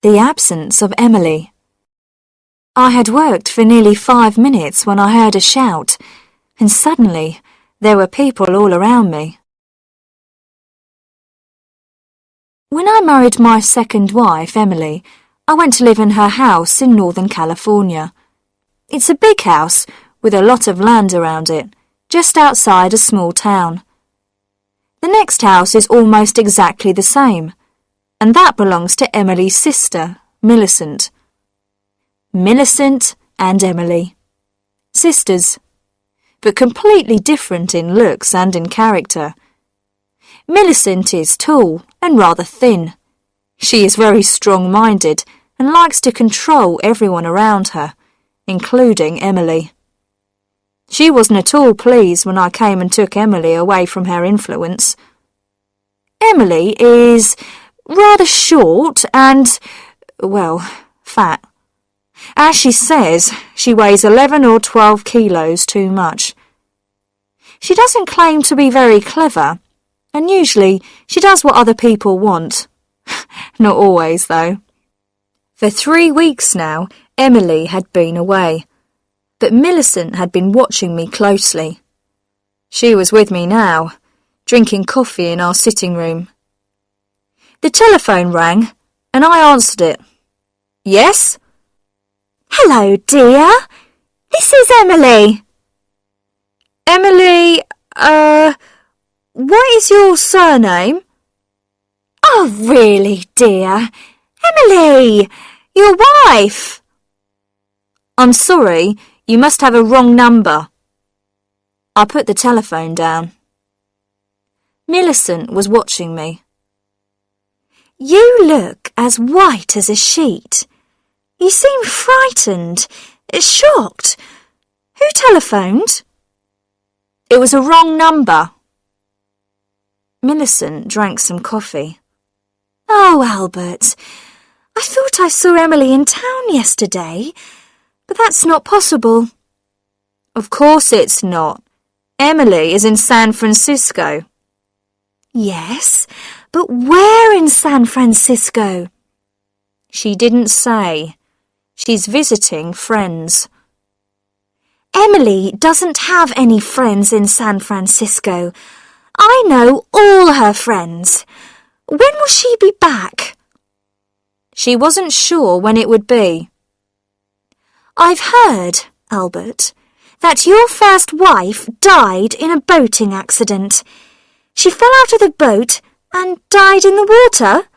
the absence of Emily. I had worked for nearly 5 minutes when I heard a shout, and suddenly there were people all around me. When I married my second wife, Emily, I went to live in her house in Northern California. It's a big house with a lot of land around it, just outside a small town. The next house is almost exactly the same, and that belongs to Emily's sister, Millicent. Millicent and Emily. Sisters, but completely different in looks and in character. Millicent is tall and rather thin. She is very strong-minded and likes to control everyone around her, including Emily. She wasn't at all pleased when I came and took Emily away from her influence. Emily is rather short and, well, fat. As she says, she weighs 11 or 12 kilos too much. She doesn't claim to be very clever, and usually she does what other people want. Not always, though. For 3 weeks now, Emily had been away, but Millicent had been watching me closely. She was with me now, drinking coffee in our sitting room. The telephone rang, and I answered it. Yes? Hello, dear. This is Emily. Emily, what is your surname? Oh, really, dear? Emily, your wife. I'm sorry, you must have a wrong number. I put the telephone down. Millicent was watching me. You look as white as a sheet. You seem frightened, shocked. Who telephoned? It was a wrong number. Millicent drank some coffee. Oh, Albert, I thought I saw Emily in town yesterday, but that's not possible. Of course it's not. Emily is in San Francisco. Yes, but where in San Francisco? She didn't say. She's visiting friends. Emily doesn't have any friends in San Francisco. I know all her friends. When will she be back? She wasn't sure when it would be. I've heard, Albert, that your first wife died in a boating accident. She fell out of the boat and died in the water?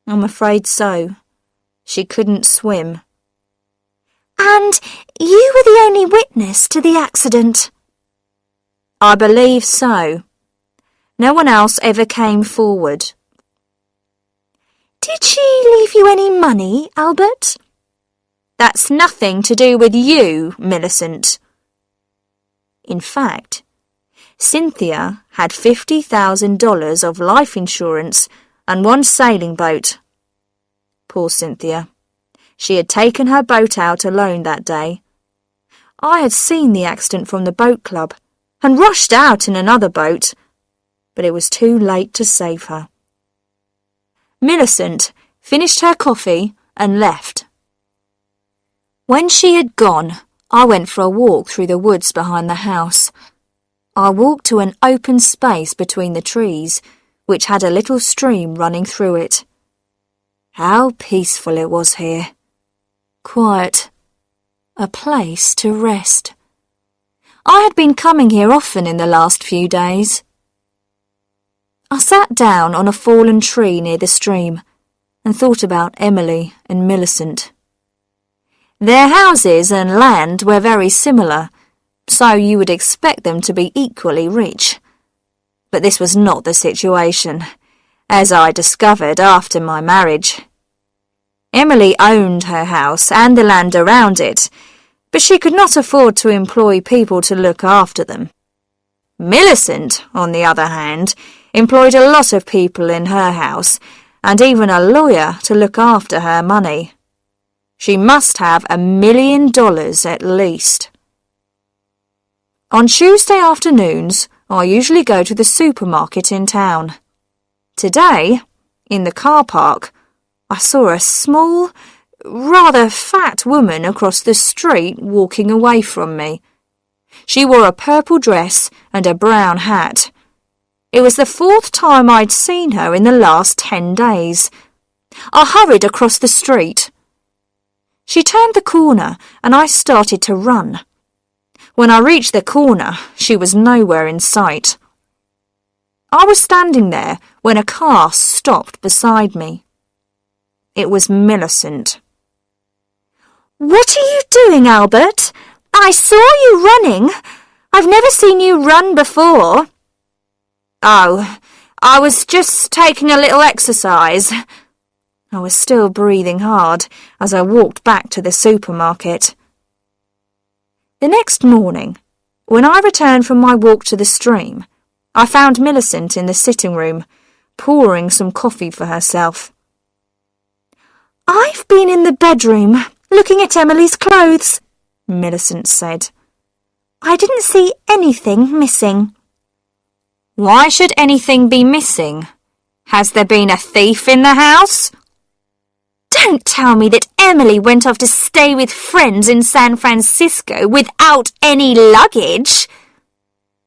I'm afraid so. She couldn't swim. And you were the only witness to the accident? I believe so. No one else ever came forward. Did she leave you any money, Albert? That's nothing to do with you, Millicent. In fact, Cynthia had $50,000 of life insurance and 1 sailing boat. Poor Cynthia. She had taken her boat out alone that day. I had seen the accident from the boat club and rushed out in another boat, but it was too late to save her. Millicent finished her coffee and left. When she had gone, I went for a walk through the woods behind the house. I walked to an open space between the trees, which had a little stream running through it. How peaceful it was here. Quiet. A place to rest. I had been coming here often in the last few days. I sat down on a fallen tree near the stream and thought about Emily and Millicent. Their houses and land were very similar, so you would expect them to be equally rich. But this was not the situation, as I discovered after my marriage. Emily owned her house and the land around it, but she could not afford to employ people to look after them. Millicent, on the other hand, employed a lot of people in her house, and even a lawyer to look after her money. She must have $1 million at least. On Tuesday afternoons, I usually go to the supermarket in town. Today, in the car park, I saw a small, rather fat woman across the street walking away from me. She wore a purple dress and a brown hat. It was the 4th time I'd seen her in the last 10 days. I hurried across the street. She turned the corner and I started to run. When I reached the corner, she was nowhere in sight. I was standing there when a car stopped beside me. It was Millicent. "What are you doing, Albert? I saw you running. I've never seen you run before." "Oh, I was just taking a little exercise." I was still breathing hard as I walked back to the supermarket. The next morning, when I returned from my walk to the stream, I found Millicent in the sitting room, pouring some coffee for herself. "I've been in the bedroom, looking at Emily's clothes," Millicent said. "I didn't see anything missing." "Why should anything be missing? Has there been a thief in the house?" "Don't tell me that Emily went off to stay with friends in San Francisco without any luggage."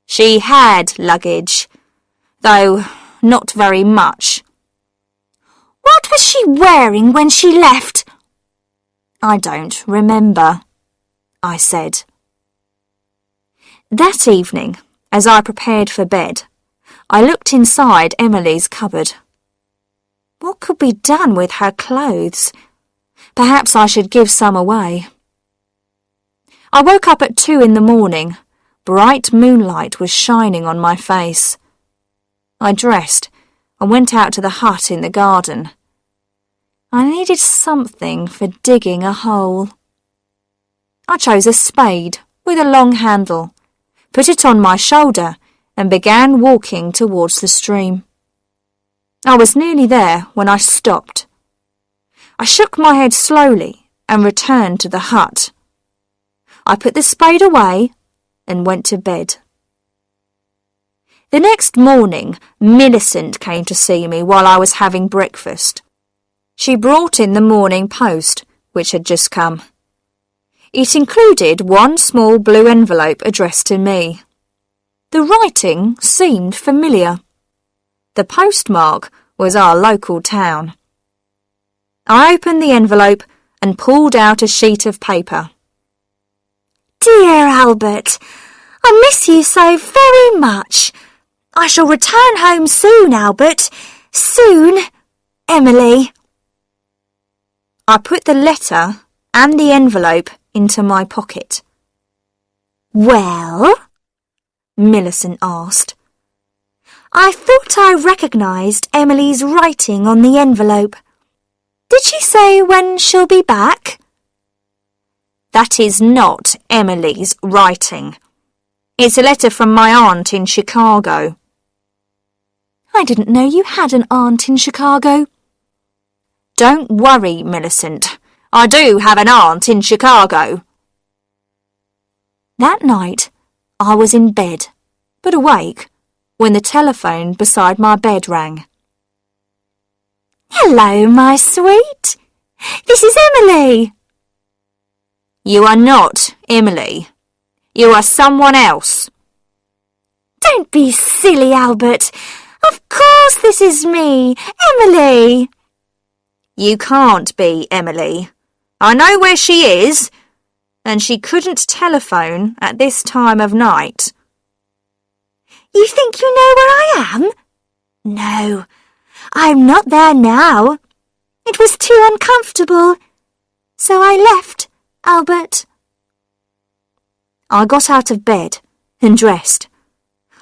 She had luggage, though not very much. "What was she wearing when she left?" "I don't remember," I said. That evening, as I prepared for bed, I looked inside Emily's cupboard. What could be done with her clothes? Perhaps I should give some away. I woke up at 2 in the morning. Bright moonlight was shining on my face. I dressed and went out to the hut in the garden. I needed something for digging a hole. I chose a spade with a long handle, put it on my shoulder, and began walking towards the stream. I was nearly there when I stopped. I shook my head slowly and returned to the hut. I put the spade away and went to bed. The next morning, Millicent came to see me while I was having breakfast. She brought in the Morning Post, which had just come. It included one small blue envelope addressed to me. The writing seemed familiar. The postmark was our local town. I opened the envelope and pulled out a sheet of paper. "Dear Albert, I miss you so very much. I shall return home soon, Albert. Soon, Emily." I put the letter and the envelope into my pocket. "Well?" Millicent asked. "I thought I recognised Emily's writing on the envelope. Did she say when she'll be back?" "That is not Emily's writing. It's a letter from my aunt in Chicago." "I didn't know you had an aunt in Chicago." "Don't worry, Millicent. I do have an aunt in Chicago." That night, I was in bed, but awake, when the telephone beside my bed rang. "Hello, my sweet. This is Emily." "You are not Emily. You are someone else." "Don't be silly, Albert. Of course this is me, Emily." "You can't be Emily. I know where she is, and she couldn't telephone at this time of night." "You think you know where I am?" "No, I'm not there now. It was too uncomfortable, so I left, Albert." I got out of bed and dressed.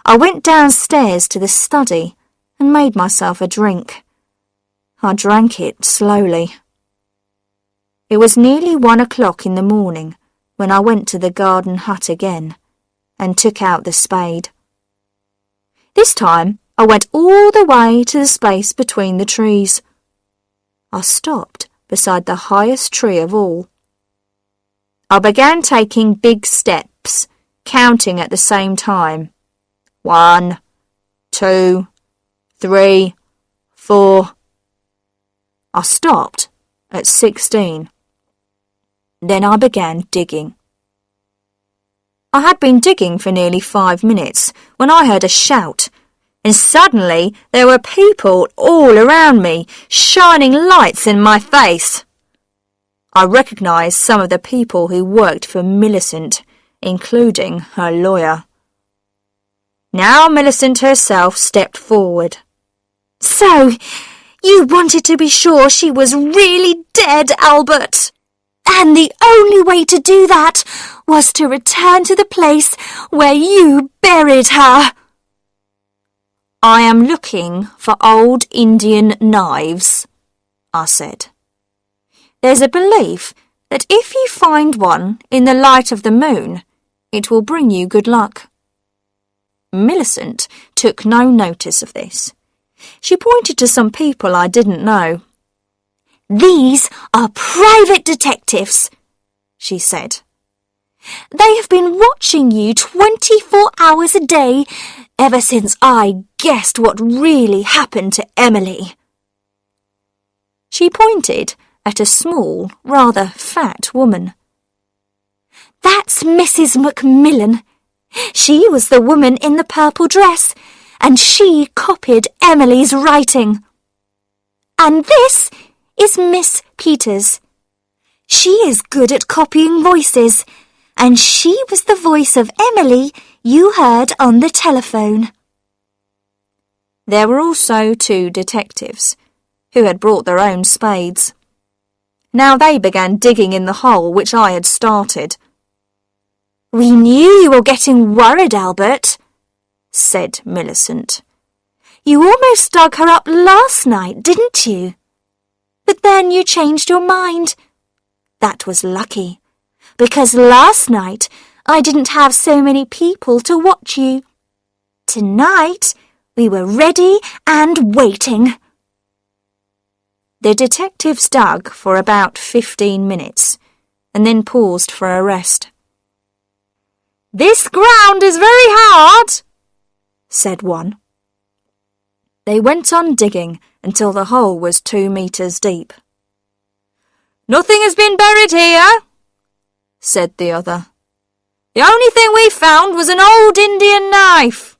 I went downstairs to the study and made myself a drink. I drank it slowly. It was nearly 1 o'clock in the morning when I went to the garden hut again and took out the spade. This time I went all the way to the space between the trees. I stopped beside the highest tree of all. I began taking big steps, counting at the same time. 1, 2, 3, 4. I stopped at 16. Then I began digging. I had been digging for nearly 5 minutes when I heard a shout, and suddenly there were people all around me, shining lights in my face. I recognised some of the people who worked for Millicent, including her lawyer. Now Millicent herself stepped forward. So, you wanted to be sure she was really dead, Albert? And the only way to do that was to return to the place where you buried her. I am looking for old Indian knives, I said. There's a belief that if you find one in the light of the moon, it will bring you good luck. Millicent took no notice of this. She pointed to some people I didn't know. These are private detectives, she said. They have been watching you 24 hours a day ever since I guessed what really happened to Emily. She pointed at a small, rather fat woman. That's Mrs. Macmillan. She was the woman in the purple dress, and she copied Emily's writing. And this is Miss Peters. She is good at copying voices, and she was the voice of Emily you heard on the telephone. There were also 2 detectives, who had brought their own spades. Now they began digging in the hole which I had started. We knew you were getting worried, Albert, said Millicent. You almost dug her up last night, didn't you? But then you changed your mind. That was lucky, because last night I didn't have so many people to watch you. Tonight we were ready and waiting. The detectives dug for about 15 minutes and then paused for a rest. This ground is very hard, said one. They went on digging until the hole was 2 meters deep. Nothing has been buried here, said the other. The only thing we found was an old Indian knife.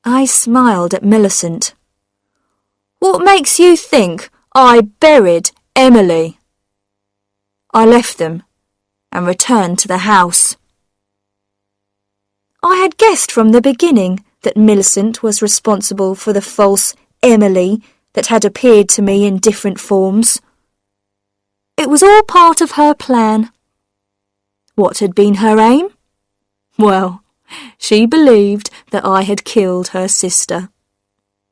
I smiled at Millicent. What makes you think I buried Emily? I left them and returned to the house. I had guessed from the beginning that Millicent was responsible for the false Emily that had appeared to me in different forms. It was all part of her plan. What had been her aim? Well, she believed that I had killed her sister.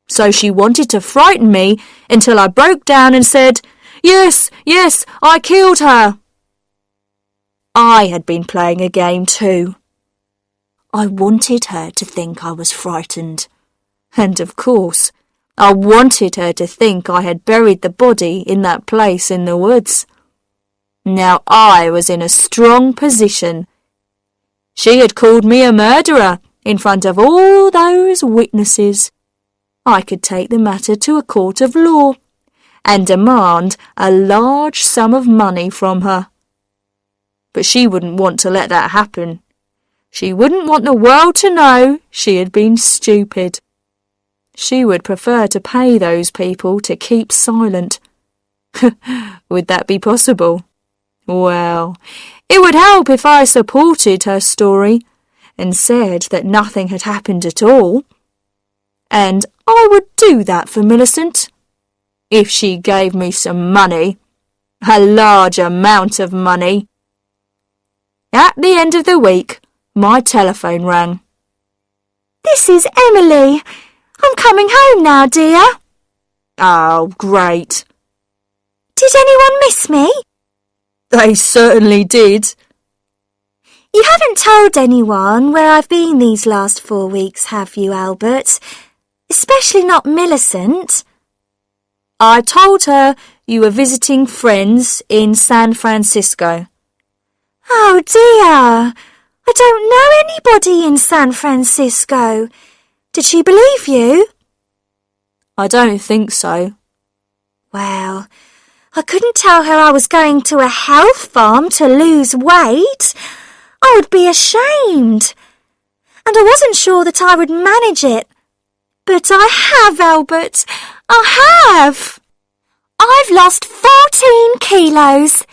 So she wanted to frighten me until I broke down and said, Yes, I killed her. I had been playing a game too. I wanted her to think I was frightened. And of course, I wanted her to think I had buried the body in that place in the woods. Now I was in a strong position. She had called me a murderer in front of all those witnesses. I could take the matter to a court of law and demand a large sum of money from her. But she wouldn't want to let that happen. She wouldn't want the world to know she had been stupid. She would prefer to pay those people to keep silent. Would that be possible? Well, it would help if I supported her story and said that nothing had happened at all. And I would do that for Millicent, if she gave me some money, a large amount of money. At the end of the week, my telephone rang. This is Emily. I'm coming home now, dear. Oh, great. Did anyone miss me? They certainly did. You haven't told anyone where I've been these last 4 weeks, have you, Albert? Especially not Millicent. I told her you were visiting friends in San Francisco. Oh, dear. I don't know anybody in San Francisco. Did she believe you? I don't think so. Well, I couldn't tell her I was going to a health farm to lose weight. I would be ashamed. And I wasn't sure that I would manage it. But I have, Albert. I have. I've lost 14 kilos.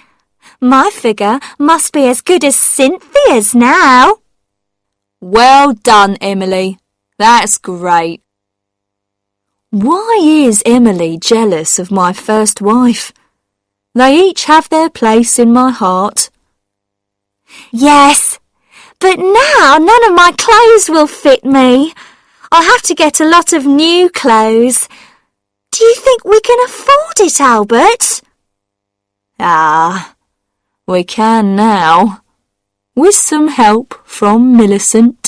My figure must be as good as Cynthia's now. Well done, Emily. That's great. Why is Emily jealous of my first wife? They each have their place in my heart. Yes, but now none of my clothes will fit me. I'll have to get a lot of new clothes. Do you think we can afford it, Albert? We can now, with some help from Millicent.